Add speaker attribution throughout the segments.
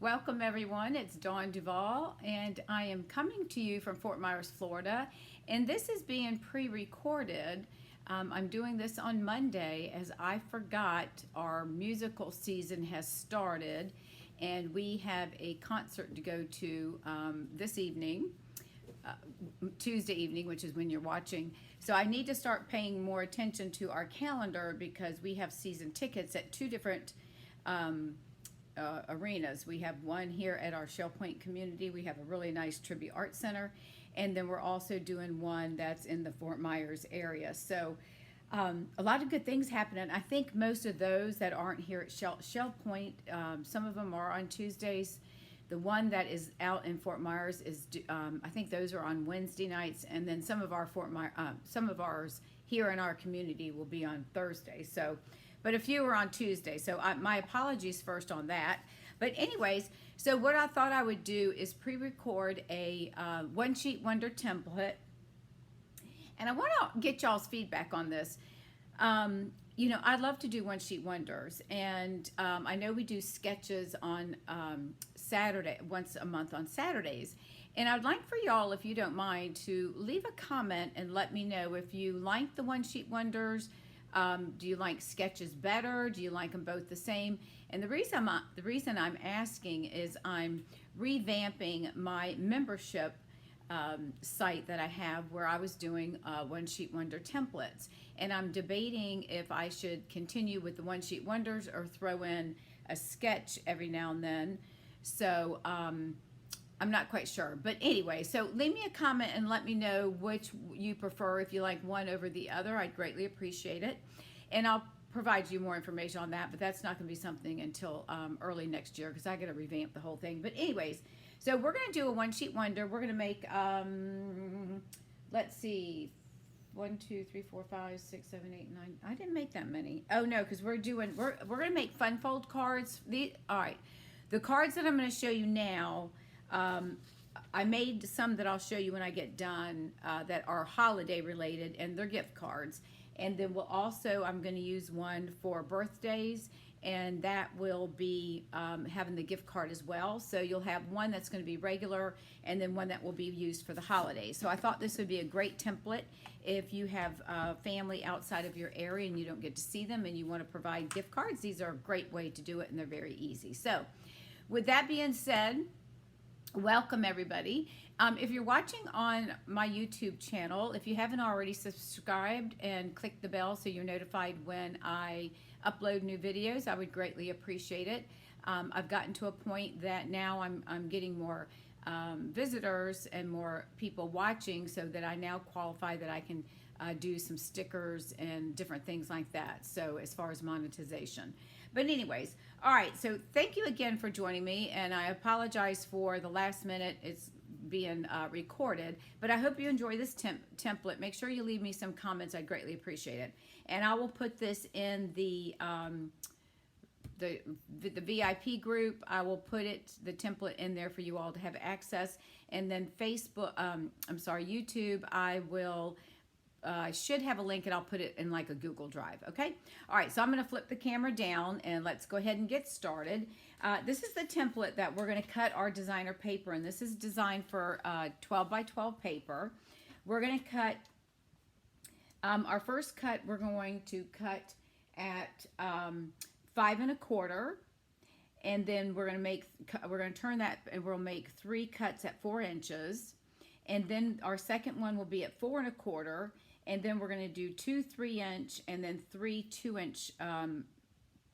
Speaker 1: Welcome everyone, it's Dawn Duvall and I am coming to you from Fort Myers, Florida, and this is being pre-recorded. I'm doing this on Monday as I forgot our musical season has started and we have a concert to go to this evening, Tuesday evening, which is when you're watching. So I need to start paying more attention to our calendar because we have season tickets at two different arenas. We have one here at our Shell Point community. We have a really nice tribute art center, and then we're also doing one that's in the Fort Myers area. So a lot of good things happening. I think most of those that aren't here at Shell Point, some of them are on Tuesdays. The one that is out in Fort Myers is, I think those are on Wednesday nights, and then some of our some of ours here in our community will be on Thursday. So, but a few are on Tuesday. So my apologies first on that. But anyways, so what I thought I would do is pre-record a one sheet wonder template, and I want to get y'all's feedback on this. You know, I love to do one sheet wonders, and I know we do sketches on Saturday, once a month on Saturdays. And I'd like for y'all, if you don't mind, to leave a comment and let me know if you like the one sheet wonders. Do you like sketches better? Do you like them both the same? And the reason I'm asking is I'm revamping my membership site that I have where I was doing one sheet wonder templates, and I'm debating if I should continue with the one sheet wonders or throw in a sketch every now and then. So I'm not quite sure, but anyway, so leave me a comment and let me know which you prefer. If you like one over the other, I'd greatly appreciate it, and I'll provide you more information on that, but that's not going to be something until early next year because I got to revamp the whole thing. But anyways, so we're going to do a one sheet wonder. We're going to make let's see, 1 2 3 4 5 6 7 8 9. I didn't make that many. Oh no, because we're going to make fun fold cards. All right, the cards that I'm going to show you now, I made some that I'll show you when I get done that are holiday related, and they're gift cards. And then we'll also, I'm going to use one for birthdays, and that will be having the gift card as well. So you'll have one that's going to be regular, and then one that will be used for the holidays. So I thought this would be a great template if you have family outside of your area and you don't get to see them and you want to provide gift cards. These are a great way to do it, and they're very easy. So with that being said, welcome everybody. If you're watching on my YouTube channel, if you haven't already subscribed and click the bell so you're notified when I upload new videos, I would greatly appreciate it. I've gotten to a point that now I'm getting more visitors and more people watching, so that I now qualify that I can do some stickers and different things like that, so as far as monetization. But anyways, all right, so thank you again for joining me, and I apologize for the last minute it's being recorded, but I hope you enjoy this template. Make sure you leave me some comments. I'd greatly appreciate it. And I will put this in the VIP group. I will put the template in there for you all to have access. And then Facebook, YouTube, I should have a link, and I'll put it in like a Google Drive, okay? All right, so I'm gonna flip the camera down and let's go ahead and get started. This is the template that we're gonna cut our designer paper, and this is designed for 12 by 12 paper. We're gonna cut, our first cut, we're going to cut at 5 1/4, and then we're gonna turn that, and we'll make 3 cuts at 4 inches. And then our second one will be at 4 1/4, and then we're going to do 2 3-inch and then 3 2-inch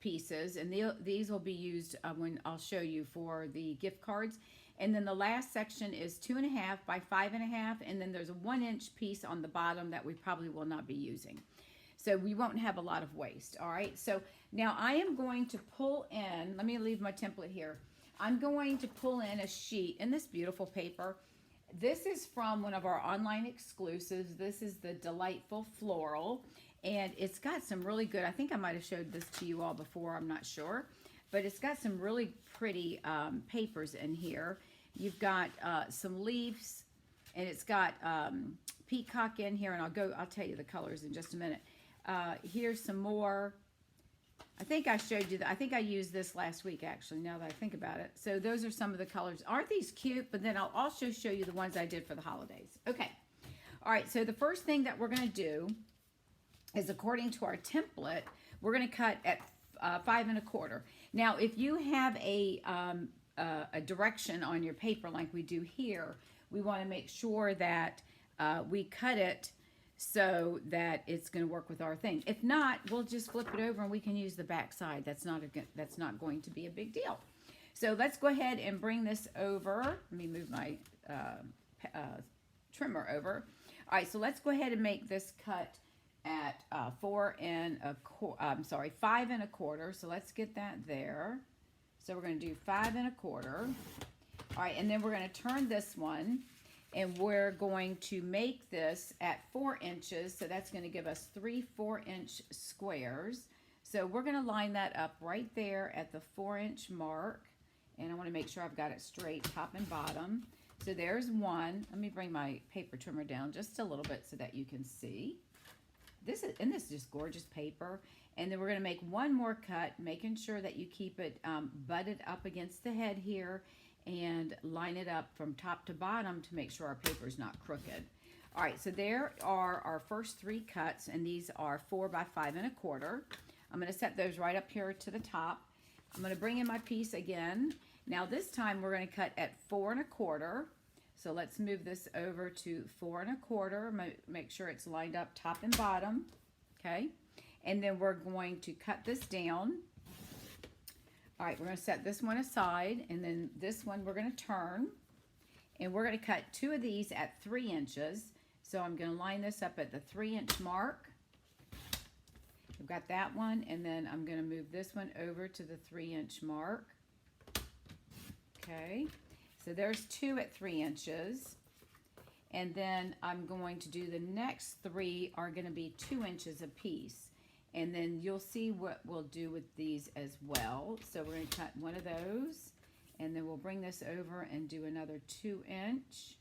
Speaker 1: pieces, and these will be used when I'll show you for the gift cards. And then the last section is 2 1/2 by 5 1/2, and then there's a 1-inch piece on the bottom that we probably will not be using, so we won't have a lot of waste. All right, so now I am going to pull in, let me leave my template here. I'm going to pull in a sheet in this beautiful paper. This is from one of our online exclusives. This is the Delightful Floral, and it's got some really good, I think I might have showed this to you all before, I'm not sure, but it's got some really pretty papers in here. You've got some leaves, and it's got peacock in here, and I'll tell you the colors in just a minute. Here's some more I think I showed you that. I think I used this last week, actually, now that I think about it. So those are some of the colors. Aren't these cute? But then I'll also show you the ones I did for the holidays. Okay. All right, so the first thing that we're going to do is, according to our template, we're going to cut at 5 1/4. Now, if you have a direction on your paper like we do here, we want to make sure that we cut it so that it's going to work with our thing. If not, we'll just flip it over and we can use the back side. That's not going to be a big deal. So let's go ahead and bring this over. Let me move my trimmer over. All right, so let's go ahead and make this cut at 5 1/4. So let's get that there. So we're going to do 5 1/4. All right, and then we're going to turn this one, and we're going to make this at 4 inches. So that's going to give us 3 4-inch squares. So we're going to line that up right there at the 4-inch mark. And I want to make sure I've got it straight, top and bottom. So there's one. Let me bring my paper trimmer down just a little bit so that you can see. This is just gorgeous paper. And then we're going to make one more cut, making sure that you keep it butted up against the head here and line it up from top to bottom to make sure our paper is not crooked. All right, so there are our first 3 cuts, and these are 4 by 5 1/4. I'm going to set those right up here to the top. I'm going to bring in my piece again. Now this time we're going to cut at 4 1/4. So let's move this over to 4 1/4. Make sure it's lined up top and bottom. Okay. And then we're going to cut this down. All right, we're going to set this one aside, and then this one we're going to turn. And we're going to cut 2 of these at 3 inches. So I'm going to line this up at the 3-inch mark. I've got that one, and then I'm going to move this one over to the 3-inch mark. Okay, so there's 2 at 3 inches. And then I'm going to do the next 3 are going to be 2 inches apiece. And then you'll see what we'll do with these as well. So we're going to cut one of those, and then we'll bring this over and do another 2-inch.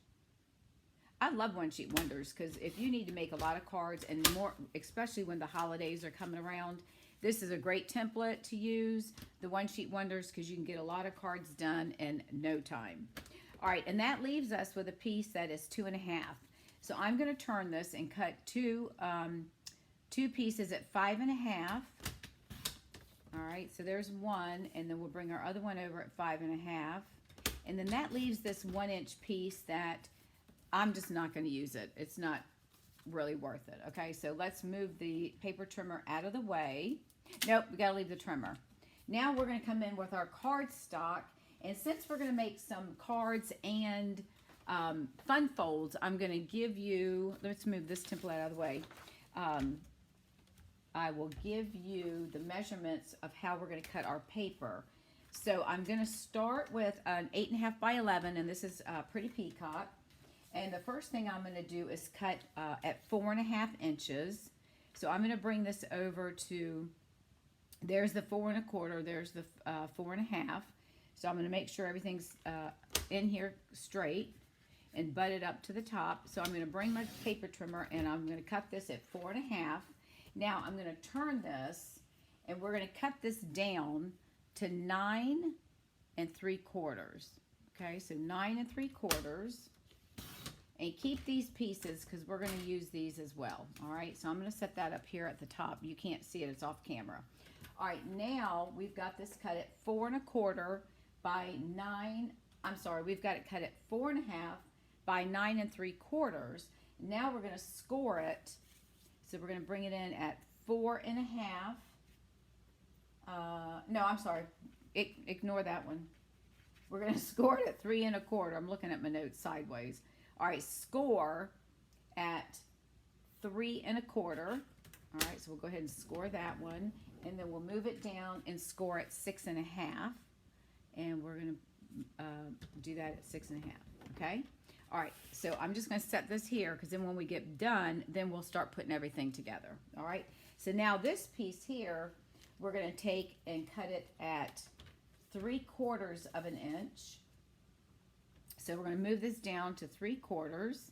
Speaker 1: I love one sheet wonders because if you need to make a lot of cards, and more, especially when the holidays are coming around, this is a great template to use, the one sheet wonders, because you can get a lot of cards done in no time. All right, and that leaves us with a piece that is 2 1/2. So I'm going to turn this and cut two pieces at 5 1/2. All right, so there's one, and then we'll bring our other one over at 5 1/2. And then that leaves this 1-inch piece that I'm just not going to use it. It's not really worth it. Okay, so let's move the paper trimmer out of the way. Nope, we got to leave the trimmer. Now we're going to come in with our cardstock. And since we're going to make some cards and fun folds, I'm going to give you, let's move this template out of the way. I will give you the measurements of how we're going to cut our paper. So I'm going to start with an 8 1/2 by 11, and this is Pretty Peacock. And the first thing I'm going to do is cut at 4 1/2 inches. So I'm going to bring this over to, there's the 4 1/4, there's the 4 1/2. So I'm going to make sure everything's in here straight and butt it up to the top. So I'm going to bring my paper trimmer, and I'm going to cut this at 4 1/2. Now I'm going to turn this, and we're going to cut this down to 9 3/4. Okay, so 9 3/4. And keep these pieces because we're going to use these as well. All right, so I'm going to set that up here at the top. You can't see it, it's off camera. All right, now we've got this cut at 4 1/4 by 9. I'm sorry, we've got it cut at 4 1/2 by 9 3/4. Now we're going to score it. So we're going to bring it in at 4 1/2. No, I'm sorry. Ignore that one. We're going to score it at 3 1/4. I'm looking at my notes sideways. All right, score at 3 1/4. All right, so we'll go ahead and score that one. And then we'll move it down and score at 6 1/2. And we're going to do that at 6 1/2. Okay? All right, so I'm just going to set this here because then when we get done, then we'll start putting everything together. All right? So now this piece here, we're going to take and cut it at 3/4 of an inch. So we're going to move this down to 3/4,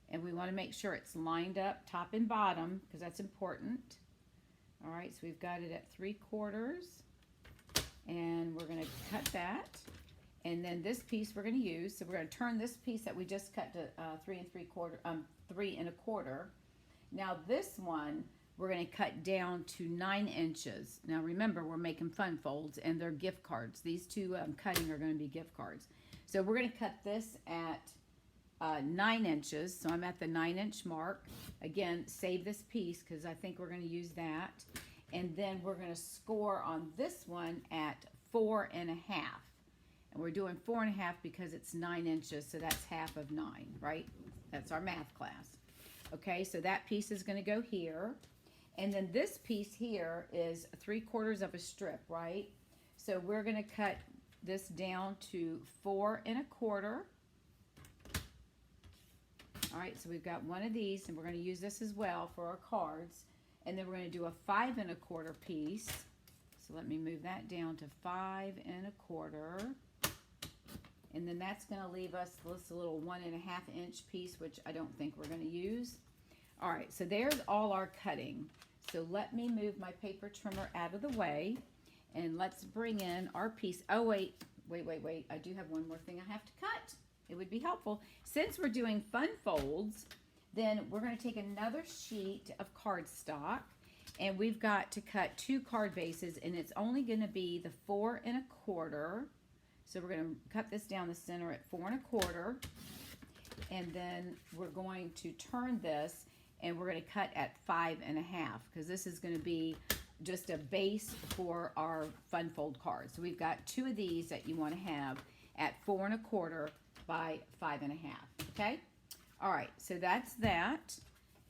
Speaker 1: and we want to make sure it's lined up top and bottom because that's important. All right, so we've got it at 3/4, and we're going to cut that. And then this piece we're going to use, so we're going to turn this piece that we just cut to 3 3/4. Now this one we're going to cut down to 9 inches. Now remember, we're making fun folds, and they're gift cards. These two cutting are going to be gift cards. So we're going to cut this at 9 inches. So I'm at the 9-inch mark. Again, save this piece because I think we're going to use that. And then we're going to score on this one at 4 1/2. And we're doing 4 1/2 because it's 9 inches, so that's half of 9, right? That's our math class. Okay, so that piece is going to go here. And then this piece here is 3/4 of a strip, right? So we're going to cut this down to 4 1/4. All right, so we've got one of these, and we're going to use this as well for our cards. And then we're going to do a 5 1/4 piece. So let me move that down to 5 1/4. And then that's going to leave us this little 1 1/2 inch piece, which I don't think we're going to use. All right, so there's all our cutting. So let me move my paper trimmer out of the way, and let's bring in our piece. Oh, wait. I do have one more thing I have to cut. It would be helpful. Since we're doing fun folds, then we're going to take another sheet of cardstock, and we've got to cut 2 card bases, and it's only going to be the 4 1/4. So we're going to cut this down the center at 4 1/4, and then we're going to turn this, and we're going to cut at 5 1/2 because this is going to be just a base for our fun fold cards. So we've got 2 of these that you want to have at 4 1/4 by 5 1/2. Okay. All right. So that's that.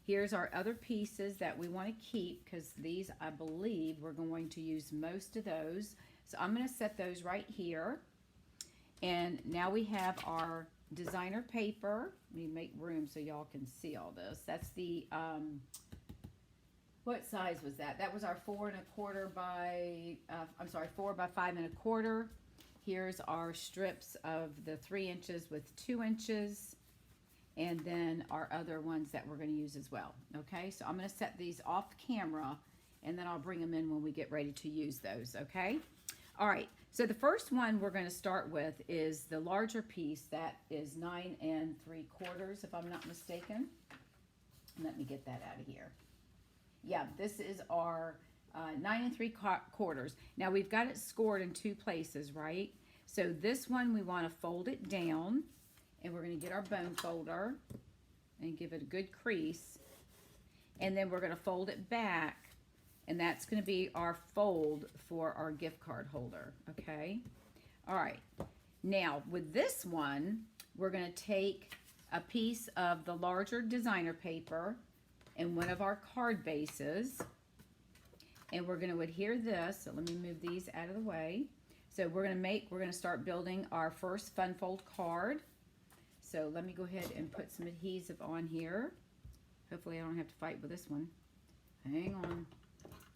Speaker 1: Here's our other pieces that we want to keep because these, I believe, we're going to use most of those. So I'm going to set those right here. And now we have our designer paper. Let me make room so y'all can see all this. That's the, what size was that? That was our 4 1/4 by, 4 by 5 1/4. Here's our strips of the 3 inches with 2 inches. And then our other ones that we're going to use as well. Okay, so I'm going to set these off camera, and then I'll bring them in when we get ready to use those. Okay. All right. So the first one we're going to start with is the larger piece that is 9 3/4, if I'm not mistaken. Let me get that out of here. Yeah, this is our 9 3/4. Now we've got it scored in 2 places, right? So this one we want to fold it down, and we're going to get our bone folder and give it a good crease. And then we're going to fold it back, and that's going to be our fold for our gift card holder, okay? All right. Now, with this one, we're going to take a piece of the larger designer paper and one of our card bases, and we're going to adhere this. So let me move these out of the way. So we're going to start building our first fun fold card. So let me go ahead and put some adhesive on here. Hopefully I don't have to fight with this one. Hang on.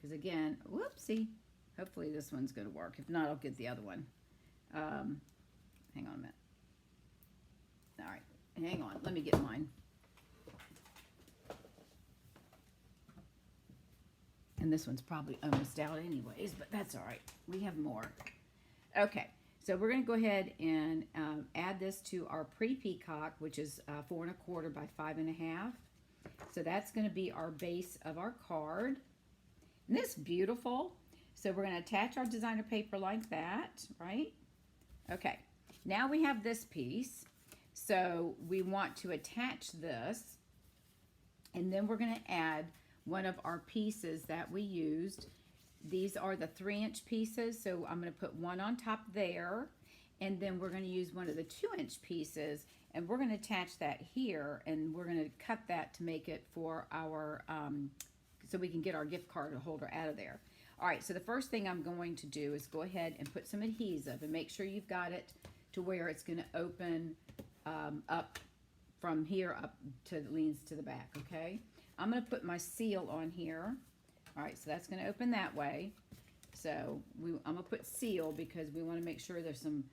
Speaker 1: Because again, whoopsie. Hopefully this one's going to work. If not, I'll get the other one. Hang on a minute. All right. Hang on. Let me get mine. And this one's probably almost out anyways, but that's all right. We have more. Okay. So we're going to go ahead and add this to our pre-peacock, which is 4 1/4 by 5 1/2. So that's going to be our base of our card. Isn't this beautiful? So we're going to attach our designer paper like that, right? Okay. Now we have this piece. So we want to attach this, and then we're going to add one of our pieces that we used. These are the 3-inch pieces, so I'm going to put one on top there, and then we're going to use one of the 2-inch pieces, and we're going to attach that here, and we're going to cut that to make it for our, so we can get our gift card holder out of there. All right, so the first thing I'm going to do is go ahead and put some adhesive, and make sure you've got it to where it's going to open up from here up to leans to the back, okay? I'm going to put my seal on here. All right, so that's going to open that way. So I'm going to put seal because we want to make sure there's some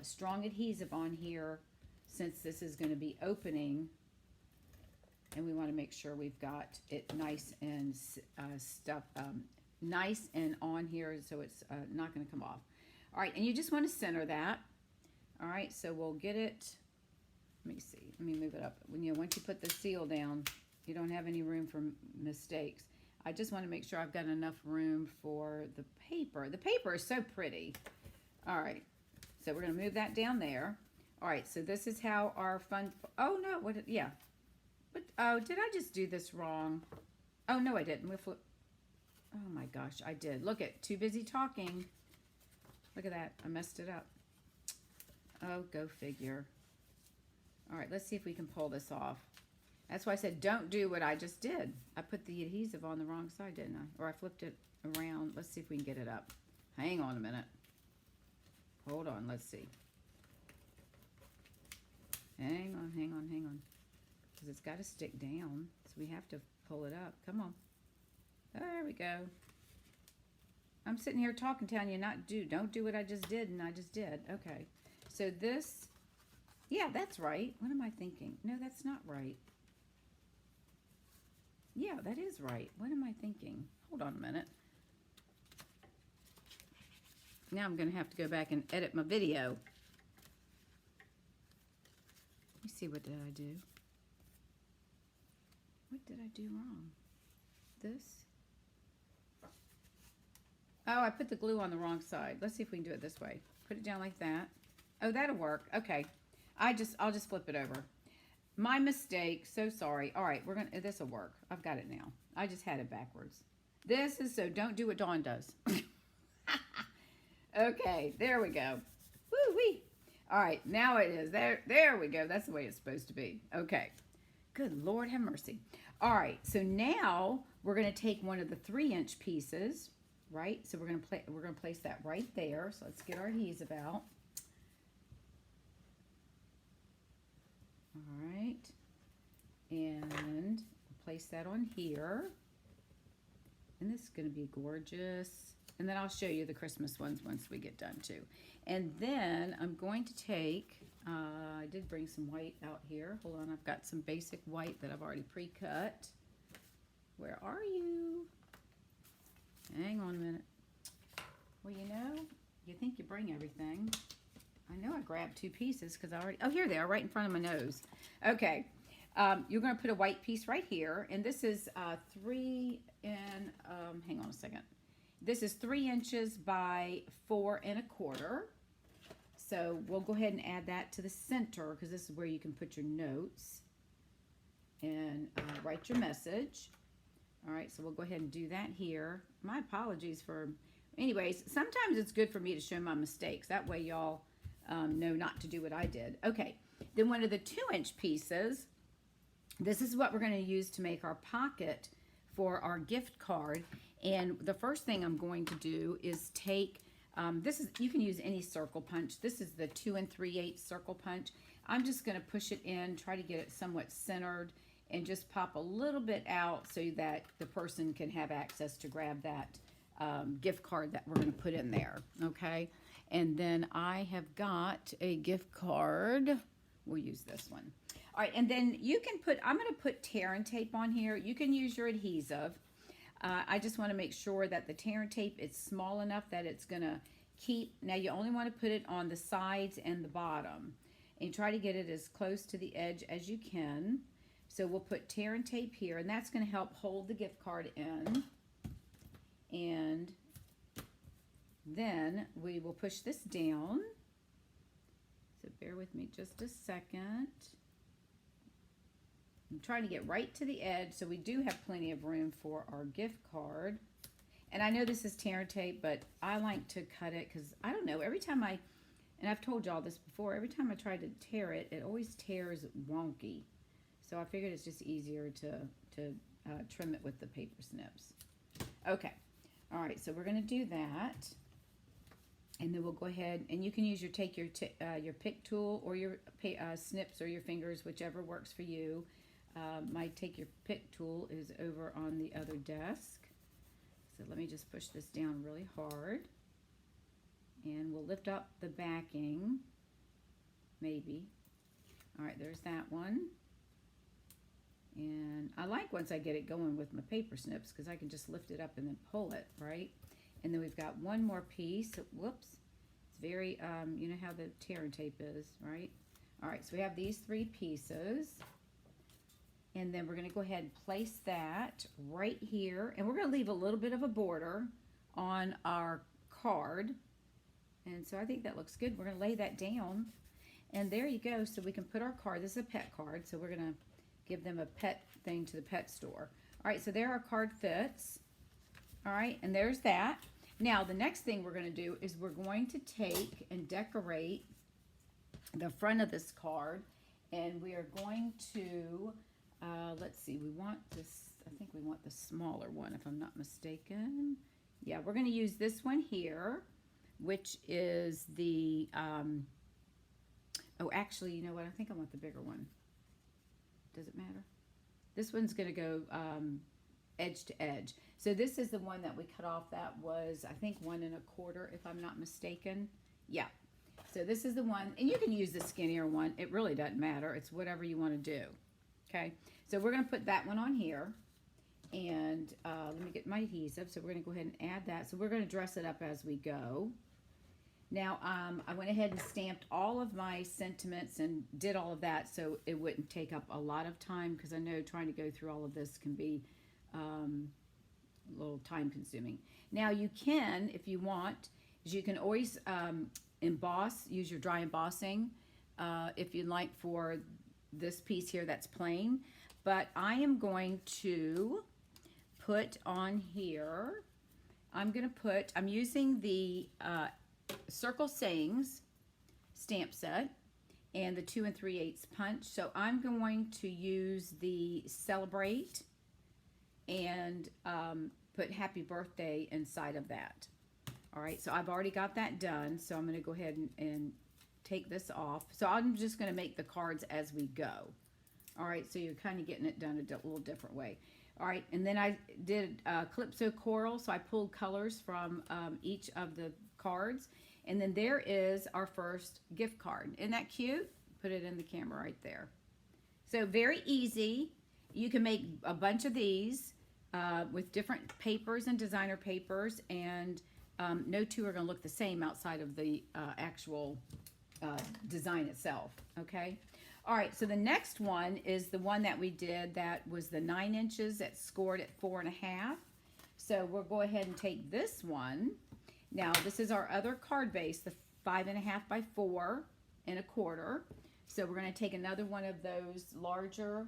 Speaker 1: strong adhesive on here since this is going to be opening. and we want to make sure we've got it nice and nice and on here, so it's not going to come off. All right, and you just want to center that. All right, so we'll get it. Let me see. Let me move it up. When once you put the seal down, you don't have any room for mistakes. I just want to make sure I've got enough room for the paper. The paper is so pretty. All right, so we're going to move that down there. All right, so this is how our fun. Oh no, what? Yeah. But oh, did I just do this wrong? Oh no, I didn't. We'll flip. Oh my gosh, I did. Look at, too busy talking. Look at that. I messed it up. Oh, go figure. All right, let's see if we can pull this off. That's why I said don't do what I just did. I put the adhesive on the wrong side, didn't I? Or I flipped it around. Let's see if we can get it up. Hang on a minute. Hold on, let's see. Hang on, hang on, hang on. Because it's got to stick down, so we have to pull it up. Come on. There we go. I'm sitting here talking, telling you don't do what I just did, and I just did. Okay. So this, yeah, that's right. What am I thinking? No, that's not right. Yeah, that is right. What am I thinking? Hold on a minute. Now I'm going to have to go back and edit my video. Let me see, what did I do? What did I do wrong? This? Oh, I put the glue on the wrong side. Let's see if we can do it this way. Put it down like that. Oh, that'll work. Okay. I'll just flip it over. My mistake. So sorry. All right, this'll work. I've got it now. I just had it backwards. This is so don't do what Dawn does. Okay, there we go. Woo-wee. All right, now it is. There we go. That's the way it's supposed to be. Okay. Good Lord have mercy. All right, so now we're going to take one of the 3-inch pieces, right? So we're going to place that right there. So let's get our adhesive out. All right. And place that on here. And this is going to be gorgeous. And then I'll show you the Christmas ones once we get done too. And then I'm going to take, I did bring some white out here. Hold on, I've got some basic white that I've already pre-cut. Where are you? Hang on a minute. Well, you think you bring everything. I know I grabbed 2 pieces because I already, oh, here they are right in front of my nose. Okay, you're going to put a white piece right here. And this is 3 and, hang on a second. This is 3 inches by 4 1/4. So we'll go ahead and add that to the center because this is where you can put your notes and write your message. All right, so we'll go ahead and do that here. My apologies for, anyways, sometimes it's good for me to show my mistakes. That way y'all know not to do what I did. Okay, then one of the 2-inch pieces, this is what we're going to use to make our pocket for our gift card. And the first thing I'm going to do is take, you can use any circle punch. This is the 2 3/8 circle punch. I'm just going to push it in, try to get it somewhat centered, and just pop a little bit out so that the person can have access to grab that gift card that we're going to put in there, okay? And then I have got a gift card. We'll use this one. All right, and then you can put, I'm going to put tear and tape on here. You can use your adhesive. I just want to make sure that the tear and tape is small enough that it's going to keep. Now, you only want to put it on the sides and the bottom. And try to get it as close to the edge as you can. So we'll put tear and tape here, and that's going to help hold the gift card in. And then we will push this down. So bear with me just a second. I'm trying to get right to the edge so we do have plenty of room for our gift card. And I know this is tear and tape, but I like to cut it because I don't know, every time and I've told y'all this before, every time I try to tear it, it always tears wonky. So I figured it's just easier to trim it with the paper snips. Okay, all right, so we're going to do that. And then we'll go ahead, and you can use your pick tool or your snips or your fingers, whichever works for you. My take your pick tool is over on the other desk. So let me just push this down really hard. And we'll lift up the backing, maybe. All right, there's that one. And I like once I get it going with my paper snips because I can just lift it up and then pull it, right? And then we've got one more piece. Whoops. It's very, you know how the tear and tape is, right? All right, so we have these 3 pieces. And then we're going to go ahead and place that right here. And we're going to leave a little bit of a border on our card. And so I think that looks good. We're going to lay that down. And there you go. So we can put our card. This is a pet card. So we're going to give them a pet thing to the pet store. All right, so there our card fits. All right, and there's that. Now, the next thing we're going to do is we're going to take and decorate the front of this card. And we are going to, let's see, we want this, I think we want the smaller one if I'm not mistaken. Yeah, we're going to use this one here, which is the, oh, actually, you know what? I think I want the bigger one. Does it matter? This one's going to go edge to edge. So this is the one that we cut off. That was, I think, 1 1/4, if I'm not mistaken. Yeah. So this is the one, and you can use the skinnier one. It really doesn't matter. It's whatever you want to do. Okay. So we're going to put that one on here. And let me get my adhesive. So we're going to go ahead and add that. So we're going to dress it up as we go. Now, I went ahead and stamped all of my sentiments and did all of that so it wouldn't take up a lot of time because I know trying to go through all of this can be a little time consuming. Now, you can, if you want, is you can always emboss, use your dry embossing if you'd like for this piece here that's plain. But I am going to put on here, I'm using the Circle Sayings stamp set and the 2 3/8 punch. So I'm going to use the Celebrate and put Happy Birthday inside of that. All right, so I've already got that done. So I'm going to go ahead and take this off. So I'm just going to make the cards as we go. All right, so you're kind of getting it done a little different way. All right, and then I did Calypso Coral, so I pulled colors from each of the cards. And then there is our first gift card. Isn't that cute? Put it in the camera right there. So very easy. You can make a bunch of these with different papers and designer papers, and no two are going to look the same outside of the actual design itself, okay? All right, so the next one is the one that we did that was the 9 inches that scored at 4.5. So we'll go ahead and take this one. Now, this is our other card base, the 5.5 by 4 1/4. So we're going to take another one of those larger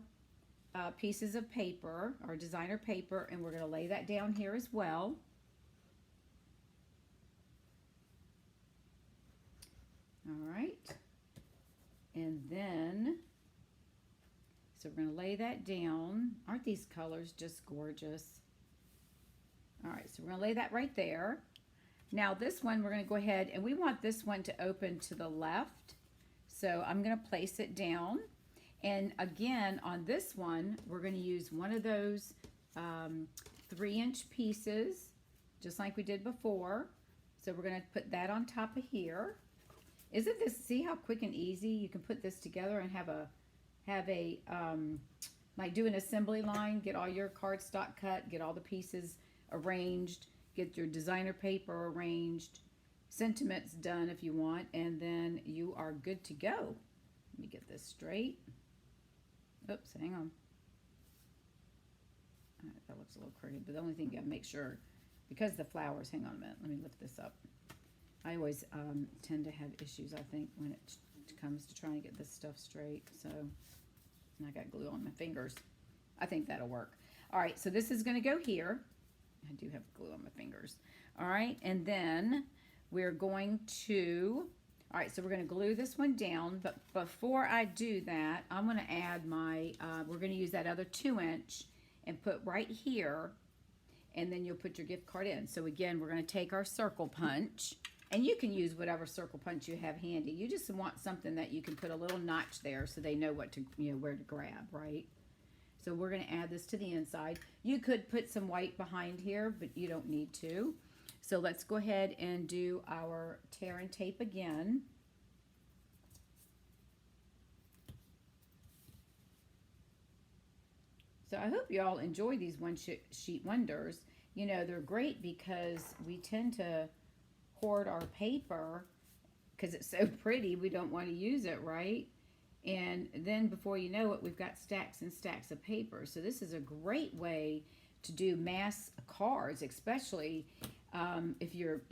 Speaker 1: pieces of paper, or designer paper, and we're going to lay that down here as well. All right. And then, so we're going to lay that down. Aren't these colors just gorgeous? All right, so we're going to lay that right there. Now this one, we're going to go ahead, and we want this one to open to the left. So I'm going to place it down. And again, on this one, we're going to use one of those 3-inch pieces, just like we did before. So we're going to put that on top of here. Isn't this, see how quick and easy you can put this together and have a like do an assembly line, get all your cardstock cut, get all the pieces arranged, get your designer paper arranged, sentiments done if you want, and then you are good to go. Let me get this straight. Oops, hang on. All right, that looks a little crooked, but the only thing you gotta make sure, because the flowers, hang on a minute, let me lift this up. I always tend to have issues, I think, when it comes to trying to get this stuff straight. So, and I got glue on my fingers. I think that'll work. All right, so this is going to go here. I do have glue on my fingers. All right, and then we're going to, all right, so we're going to glue this one down. But before I do that, I'm going to add my, we're going to use that other 2-inch and put right here, and then you'll put your gift card in. So again, we're going to take our circle punch. And you can use whatever circle punch you have handy. You just want something that you can put a little notch there so they know what to, you know, where to grab, right? So we're going to add this to the inside. You could put some white behind here, but you don't need to. So let's go ahead and do our tear and tape again. So I hope you all enjoy these sheet wonders. You know, they're great because we tend to hoard our paper because it's so pretty. We don't want to use it, right? And then before you know it, we've got stacks and stacks of paper. So this is a great way to do mass cards, especially if you're,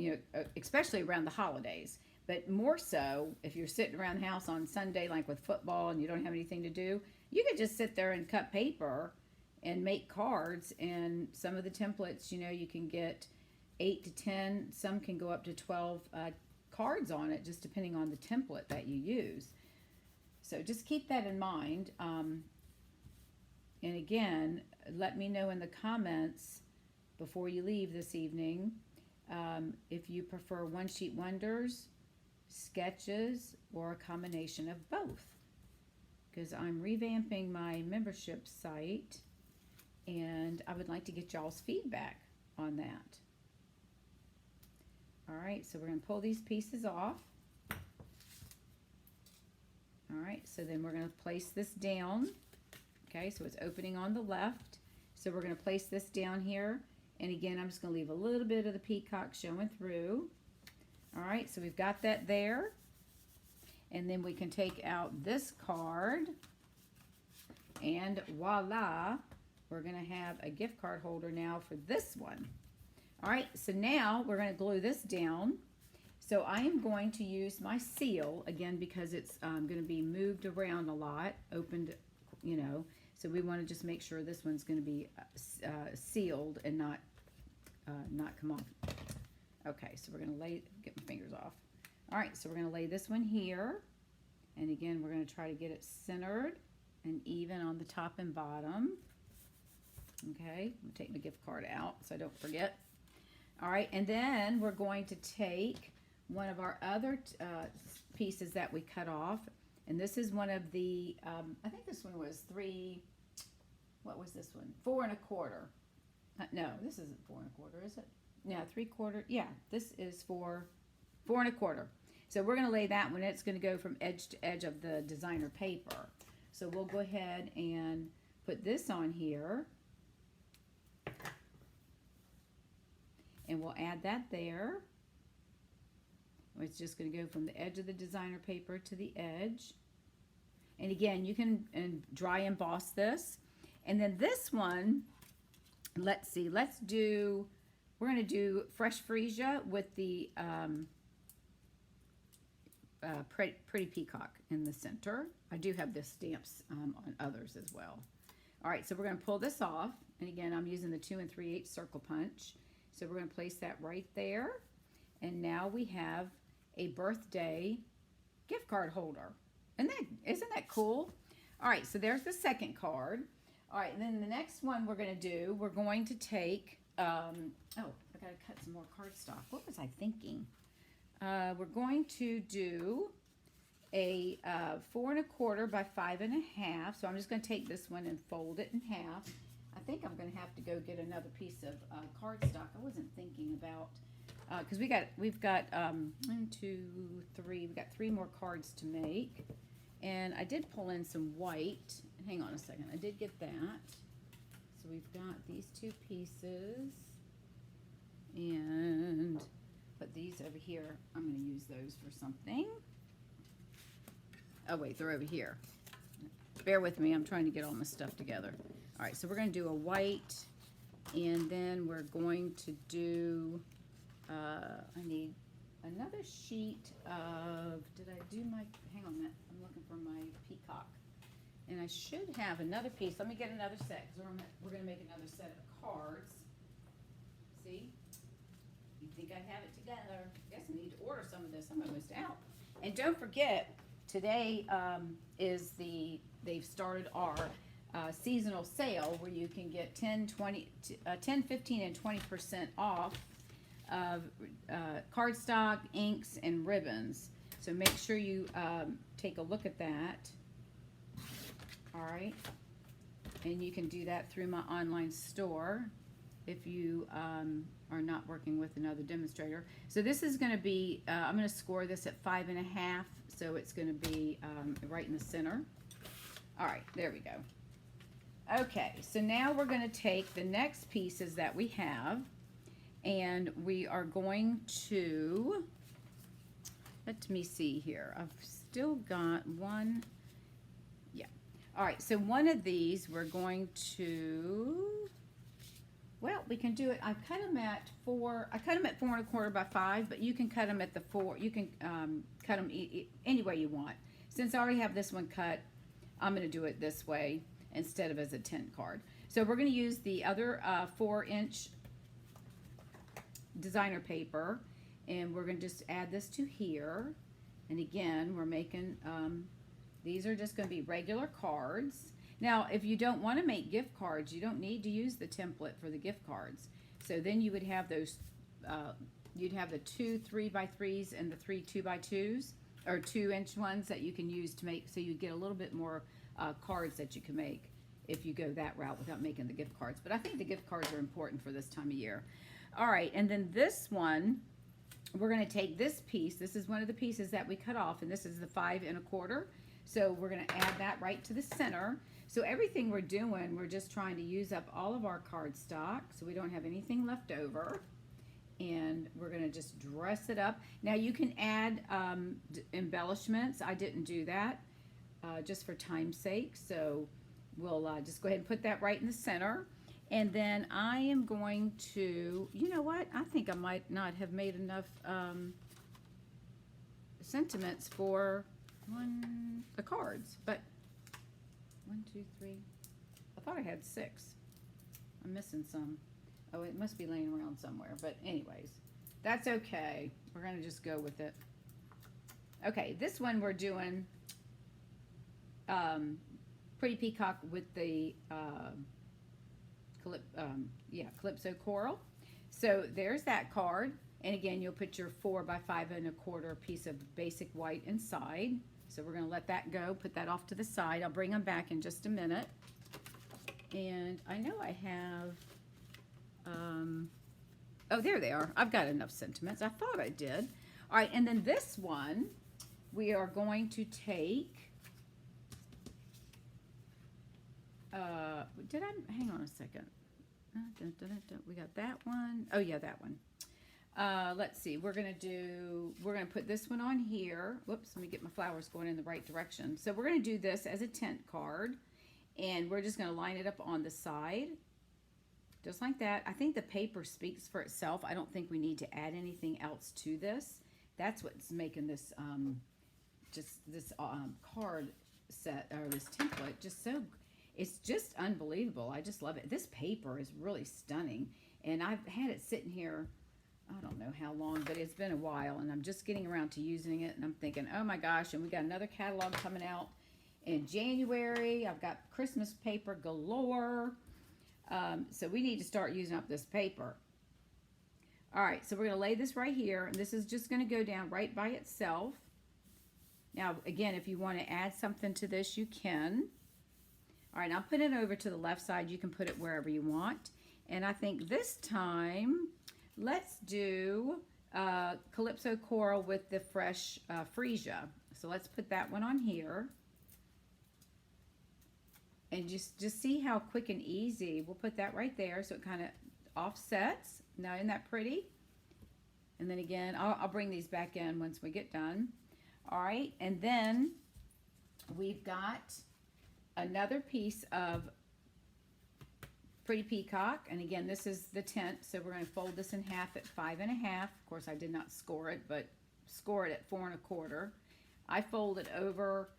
Speaker 1: especially around the holidays. But more so if you're sitting around the house on Sunday, like with football, and you don't have anything to do, you could just sit there and cut paper and make cards. And some of the templates, you can get 8 to 10. Some can go up to 12 cards on it, just depending on the template that you use. So just keep that in mind. And again, let me know in the comments before you leave this evening if you prefer one sheet wonders, sketches, or a combination of both. Because I'm revamping my membership site and I would like to get y'all's feedback on that. All right, so we're going to pull these pieces off. All right, so then we're going to place this down. Okay, so it's opening on the left. So we're going to place this down here. And again, I'm just going to leave a little bit of the peacock showing through. All right, so we've got that there. And then we can take out this card. And voila, we're going to have a gift card holder now for this one. All right, so now we're going to glue this down. So I am going to use my seal, again, because it's going to be moved around a lot, opened, so we want to just make sure this one's going to be sealed and not come off. Okay, so we're going to get my fingers off. All right, so we're going to lay this one here. And again, we're going to try to get it centered and even on the top and bottom. Okay, I'm taking the gift card out so I don't forget. All right, and then we're going to take one of our other pieces that we cut off, and this is one of the, I think this one was 3, what was this one? 4 1/4. No, this isn't 4 1/4, is it? Yeah, 3/4. Yeah, this is for 4 1/4. So we're going to lay that one. It's going to go from edge to edge of the designer paper. So we'll go ahead and put this on here. And we'll add that there. It's just going to go from the edge of the designer paper to the edge. And again, you can dry emboss this. And then this one, let's see, we're going to do fresh freesia with the pretty peacock in the center. I do have this stamps on others as well. All right, so we're going to pull this off. And again, I'm using the 2 3/8 circle punch. So we're going to place that right there. And now we have a birthday gift card holder. Isn't that cool? All right, so there's the second card. All right, and then the next one we're going to do, we're going to take, oh, I got to cut some more cardstock. What was I thinking? We're going to do a 4 1/4 by 5 1/2. So I'm just going to take this one and fold it in half. I think I'm going to have to go get another piece of cardstock. I wasn't thinking about, because we've got 1, 2, 3. We've got 3 more cards to make. And I did pull in some white. Hang on a second. I did get that. So we've got these 2 pieces. And put these over here. I'm going to use those for something. Oh, wait. They're over here. Bear with me. I'm trying to get all my stuff together. All right. So we're going to do a white. And then we're going to do, I need another sheet of, did I do my, hang on a minute, I'm looking for my peacock. And I should have another piece. Let me get another set, because we're going to make another set of cards. See? You think I have it together. I guess I need to order some of this. I'm almost out. And don't forget, today they've started our seasonal sale where you can get 10, 15, and 20% off of cardstock, inks, and ribbons. So make sure you take a look at that. All right. And you can do that through my online store if you are not working with another demonstrator. So this is going to be, I'm going to score this at 5 1/2. So it's going to be right in the center. All right, there we go. Okay, so now we're going to take the next pieces that we have, and we are going to, let me see here. I've still got one. Yeah. All right, so one of these we're going to, well, we can do it. I cut them at 4. I cut them at 4 1/4 by 5, but you can cut them at the 4. You can cut them any way you want. Since I already have this one cut, I'm going to do it this way instead of as a tent card. So we're going to use the other 4-inch designer paper, and we're going to just add this to here. And again, we're making, these are just going to be regular cards. Now, if you don't want to make gift cards, you don't need to use the template for the gift cards. So then you would have those, you'd have the 2 3x3s and the 3 2x2s, or 2-inch ones that you can use to make, so you get a little bit more cards that you can make if you go that route without making the gift cards. But I think the gift cards are important for this time of year. All right, and then this one, we're going to take this piece. This is one of the pieces that we cut off, and this is the 5 1/4. So we're going to add that right to the center. So everything we're doing, we're just trying to use up all of our cardstock so we don't have anything left over. And we're going to just dress it up. Now you can add embellishments. I didn't do that just for time's sake. So we'll just go ahead and put that right in the center. And then I am going to, you know what? I think I might not have made enough sentiments for the cards. But 1, 2, 3. I thought I had 6. I'm missing some. Oh, it must be laying around somewhere. But anyways, that's okay. We're going to just go with it. Okay, this one we're doing Pretty Peacock with the Calypso Coral. So there's that card. And again, you'll put your 4 by 5 1/4 piece of basic white inside. So we're going to let that go, put that off to the side. I'll bring them back in just a minute. And I know I have, oh, there they are. I've got enough sentiments. I thought I did. All right, and then this one, we are going to take, hang on a second. We got that one. Oh, yeah, that one. Let's see, we're going to put this one on here. Whoops, let me get my flowers going in the right direction. So we're going to do this as a tent card, and we're just going to line it up on the side, just like that. I think the paper speaks for itself. I don't think we need to add anything else to this. That's what's making this, card set, or this template, just so, it's just unbelievable. I just love it. This paper is really stunning, and I've had it sitting here, I don't know how long, but it's been a while, and I'm just getting around to using it, and I'm thinking, oh my gosh, and we got another catalog coming out in January. I've got Christmas paper galore, so we need to start using up this paper. All right, so we're going to lay this right here, and this is just going to go down right by itself. Now, again, if you want to add something to this, you can. All right, I'll put it over to the left side. You can put it wherever you want, and I think this time, let's do Calypso Coral with the fresh freesia. So let's put that one on here. And just see how quick and easy. We'll put that right there so it kind of offsets. Now, isn't that pretty? And then again, I'll bring these back in once we get done. All right, and then we've got another piece of Pretty Peacock, and again, this is the tent, so we're going to fold this in half at 5 1/2. Of course, I did not score it, but score it at 4 1/4. I fold it over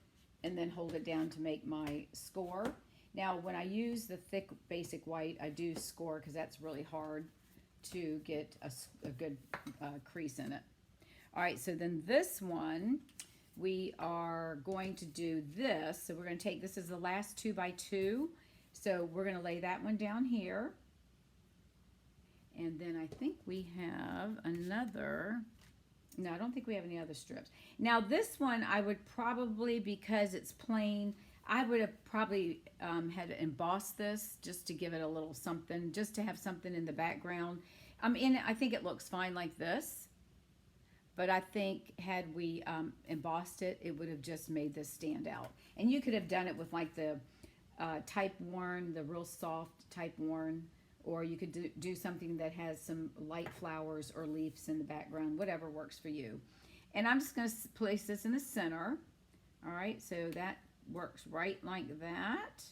Speaker 1: and then hold it down to make my score. Now, when I use the thick basic white, I do score because that's really hard to get a good crease in it. All right, so then this one, we are going to do this. So we're going to take, this is the last 2 by 2. So we're going to lay that one down here. And then I think we have another, no, I don't think we have any other strips. Now this one I would probably, because it's plain, I would have probably had to emboss this just to give it a little something, just to have something in the background. I think it looks fine like this. But I think had we embossed it, it would have just made this stand out. And you could have done it with like the type worn, the real soft type worn, or you could do something that has some light flowers or leaves in the background, whatever works for you. And I'm just going to place this in the center. All right, so that works right like that.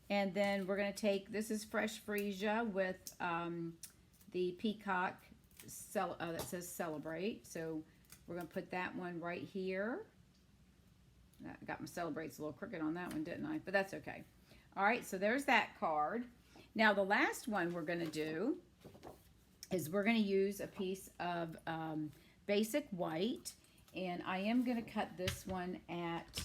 Speaker 1: And then we're going to take, this is fresh freesia with the peacock that says celebrate. So we're going to put that one right here. I got my celebrates a little crooked on that one, didn't I? But that's okay. All right, so there's that card. Now the last one we're going to do is we're going to use a piece of basic white, and I am going to cut this one at,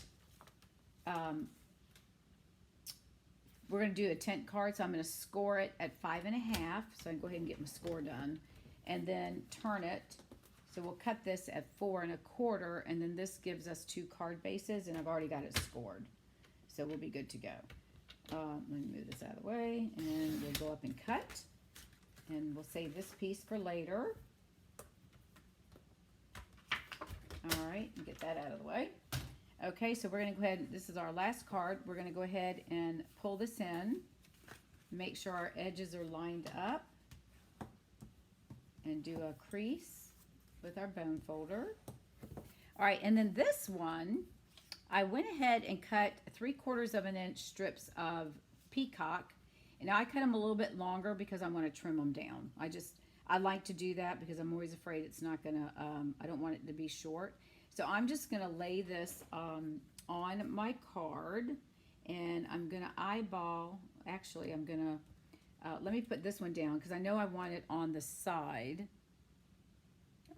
Speaker 1: we're going to do a tent card, so I'm going to score it at 5.5, so I can go ahead and get my score done, and then turn it. So we'll cut this at 4.25, and then this gives us 2 card bases, and I've already got it scored. So we'll be good to go. Let me move this out of the way, and we'll go up and cut. And we'll save this piece for later. All right, get that out of the way. Okay, so we're going to go ahead, this is our last card. We're going to go ahead and pull this in. Make sure our edges are lined up. And do a crease with our bone folder. All right, and then this one, I went ahead and cut 3/4 inch strips of peacock, and now I cut them a little bit longer because I want to trim them down. I like to do that because I'm always afraid it's not gonna, I don't want it to be short. So I'm just gonna lay this on my card, and I'm gonna eyeball, actually I'm gonna, let me put this one down because I know I want it on the side.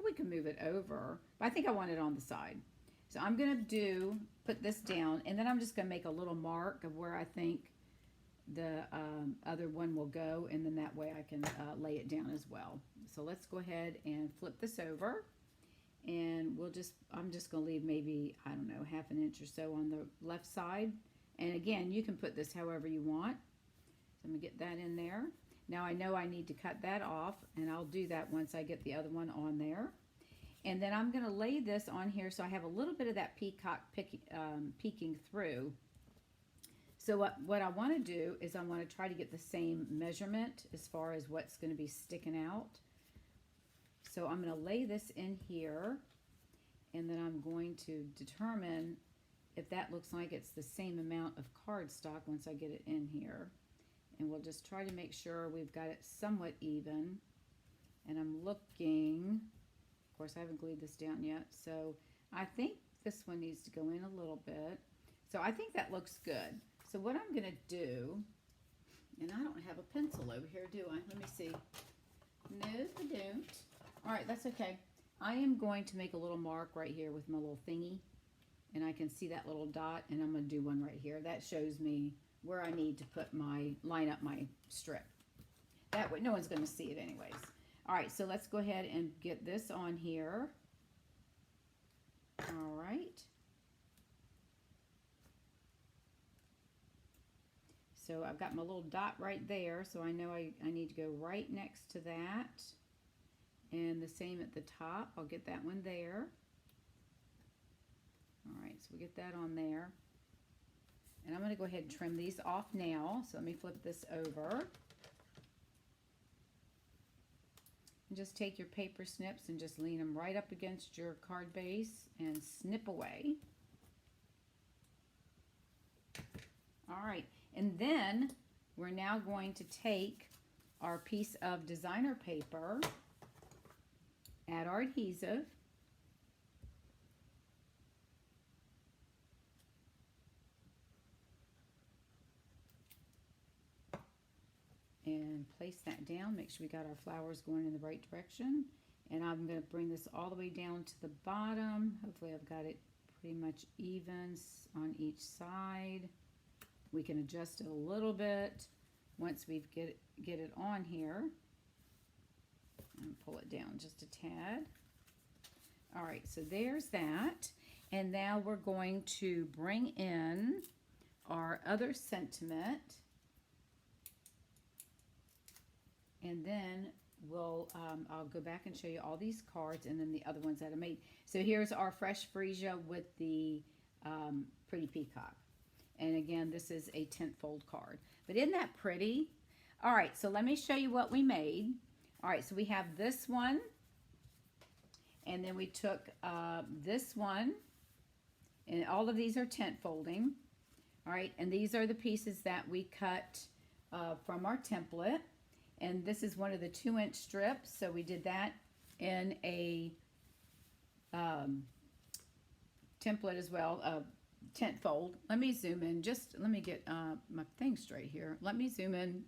Speaker 1: We can move it over, but I think I want it on the side. So I'm going to put this down, and then I'm just going to make a little mark of where I think the other one will go, and then that way I can lay it down as well. So let's go ahead and flip this over, and I'm just going to leave maybe, I don't know, 1/2 inch or so on the left side. And again, you can put this however you want. So I'm going to get that in there. Now I know I need to cut that off, and I'll do that once I get the other one on there. And then I'm going to lay this on here so I have a little bit of that peacock peeking through. So what I want to do is I want to try to get the same measurement as far as what's going to be sticking out. So I'm going to lay this in here, and then I'm going to determine if that looks like it's the same amount of cardstock once I get it in here. And we'll just try to make sure we've got it somewhat even. And I'm looking, of course I haven't glued this down yet, so I think this one needs to go in a little bit. So I think that looks good. So what I'm gonna do, and I don't have a pencil over here, do I? Let me see. No, I don't. All right, that's okay. I am going to make a little mark right here with my little thingy, and I can see that little dot, and I'm gonna do one right here. That shows me where I need to put line up my strip. That way, no one's going to see it anyways. All right, so let's go ahead and get this on here. All right. So I've got my little dot right there, so I know I need to go right next to that. And the same at the top. I'll get that one there. All right, so we get that on there. And I'm going to go ahead and trim these off now. So let me flip this over. And just take your paper snips and just lean them right up against your card base and snip away. All right, and then we're now going to take our piece of designer paper, add our adhesive, and place that down. Make sure we got our flowers going in the right direction. And I'm going to bring this all the way down to the bottom. Hopefully I've got it pretty much even on each side. We can adjust it a little bit once we get it on here. And pull it down just a tad. All right, so there's that. And now we're going to bring in our other sentiment. And then I'll go back and show you all these cards and then the other ones that I made. So here's our fresh freesia with the pretty peacock. And again, this is a tent fold card. But isn't that pretty? All right, so let me show you what we made. All right, so we have this one. And then we took this one. And all of these are tent folding. All right, and these are the pieces that we cut from our template. And this is one of the 2-inch strips. So we did that in a template as well, tent fold. Let me zoom in. Just let me get my thing straight here. Let me zoom in.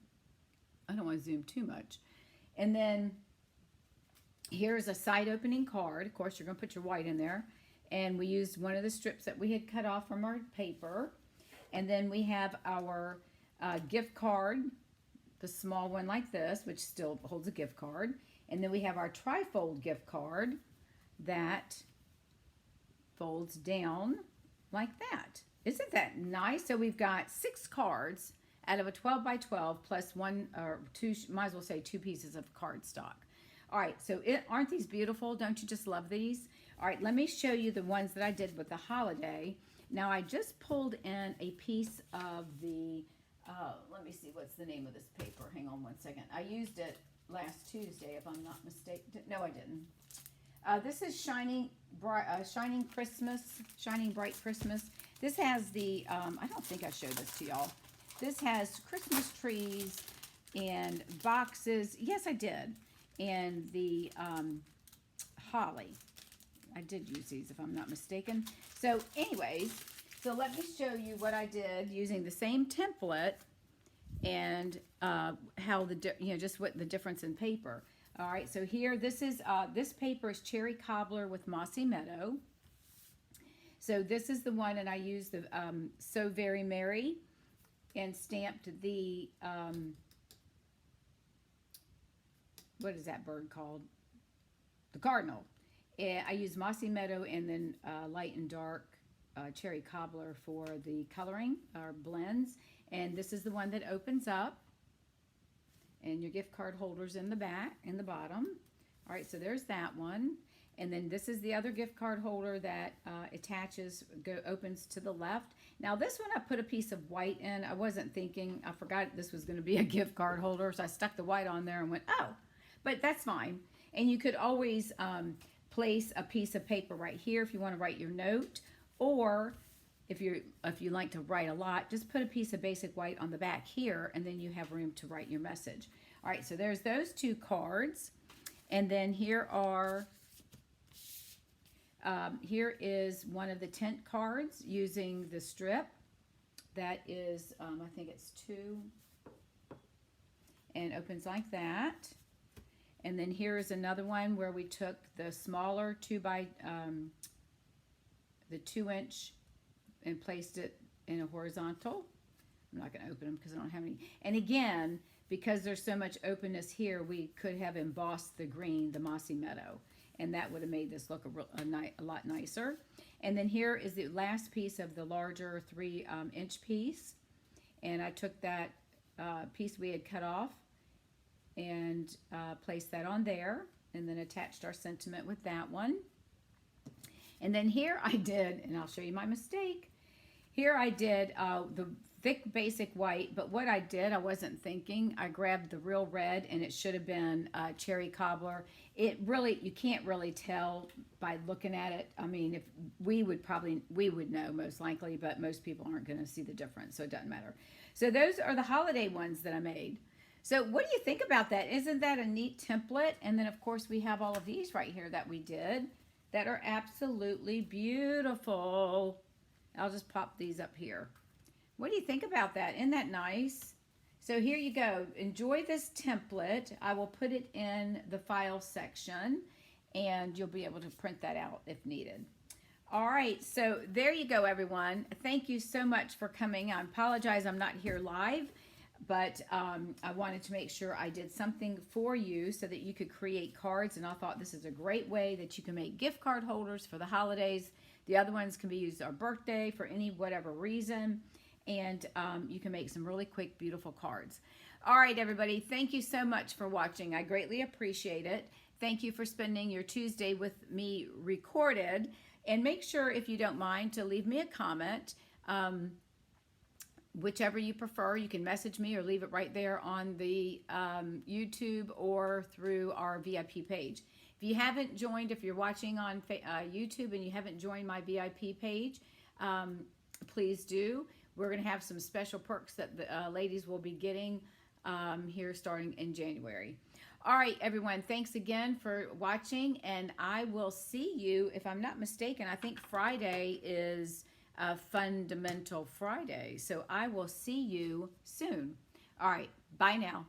Speaker 1: I don't want to zoom too much. And then here's a side opening card. Of course, you're going to put your white in there. And we used one of the strips that we had cut off from our paper. And then we have our gift card, the small one like this, which still holds a gift card. And then we have our tri-fold gift card that folds down like that. Isn't that nice? So we've got 6 cards out of a 12 by 12 plus 1 or 2, might as well say 2 pieces of cardstock. All right, so aren't these beautiful? Don't you just love these? All right, let me show you the ones that I did with the holiday. Now I just pulled in a piece of the, let me see, what's the name of this paper? Hang on one second. I used it last Tuesday, if I'm not mistaken. No, I didn't. This is Shining Bright Christmas. This has the, I don't think I showed this to y'all. This has Christmas trees and boxes. Yes, I did. And the holly. I did use these, if I'm not mistaken. So anyways, so let me show you what I did using the same template and how just what the difference in paper. All right, so here, this paper is Cherry Cobbler with Mossy Meadow. So this is the one, and I used the So Very Merry and stamped the, what is that bird called? The cardinal. And I used Mossy Meadow and then light and dark Cherry Cobbler for the coloring or blends. And this is the one that opens up. And your gift card holders in the back, in the bottom. All right, so there's that one. And then this is the other gift card holder that attaches, opens to the left. Now this one I put a piece of white in. I wasn't thinking, I forgot this was gonna be a gift card holder, so I stuck the white on there and went, oh, but that's fine. And you could always place a piece of paper right here if you wanna write your note, or if you like to write a lot, just put a piece of basic white on the back here, and then you have room to write your message. All right, so there's those 2 cards. And then here are, here is one of the tent cards using the strip. That is, I think it's 2, and opens like that. And then here is another one where we took the smaller 2-inch and placed it in a horizontal. I'm not going to open them because I don't have any. And again, because there's so much openness here, we could have embossed the green, the Mossy Meadow, and that would have made this look a lot nicer. And then here is the last piece of the larger 3-inch piece, and I took that piece we had cut off and placed that on there, and then attached our sentiment with that one. And then here I did, and I'll show you my mistake. Here I did the thick basic white, but what I did, I wasn't thinking. I grabbed the real red, and it should have been Cherry Cobbler. It really, you can't really tell by looking at it. I mean, if we would know most likely, but most people aren't going to see the difference, so it doesn't matter. So those are the holiday ones that I made. So what do you think about that? Isn't that a neat template? And then of course we have all of these right here that we did that are absolutely beautiful. I'll just pop these up here. What do you think about that? Isn't that nice? So here you go. Enjoy this template. I will put it in the file section, and you'll be able to print that out if needed. All right, so there you go, everyone. Thank you so much for coming. I apologize I'm not here live, but I wanted to make sure I did something for you so that you could create cards, and I thought this is a great way that you can make gift card holders for the holidays. The other ones can be used our birthday for any whatever reason, and you can make some really quick, beautiful cards. All right, everybody, thank you so much for watching. I greatly appreciate it. Thank you for spending your Tuesday with me recorded, and make sure, if you don't mind, to leave me a comment. whichever you prefer. You can message me or leave it right there on the YouTube or through our VIP page. If you haven't joined, if you're watching on YouTube and you haven't joined my VIP page, please do. We're going to have some special perks that the ladies will be getting here starting in January. All right, everyone, thanks again for watching, and I will see you, if I'm not mistaken, I think Friday is Fundamental Friday, so I will see you soon. All right, bye now.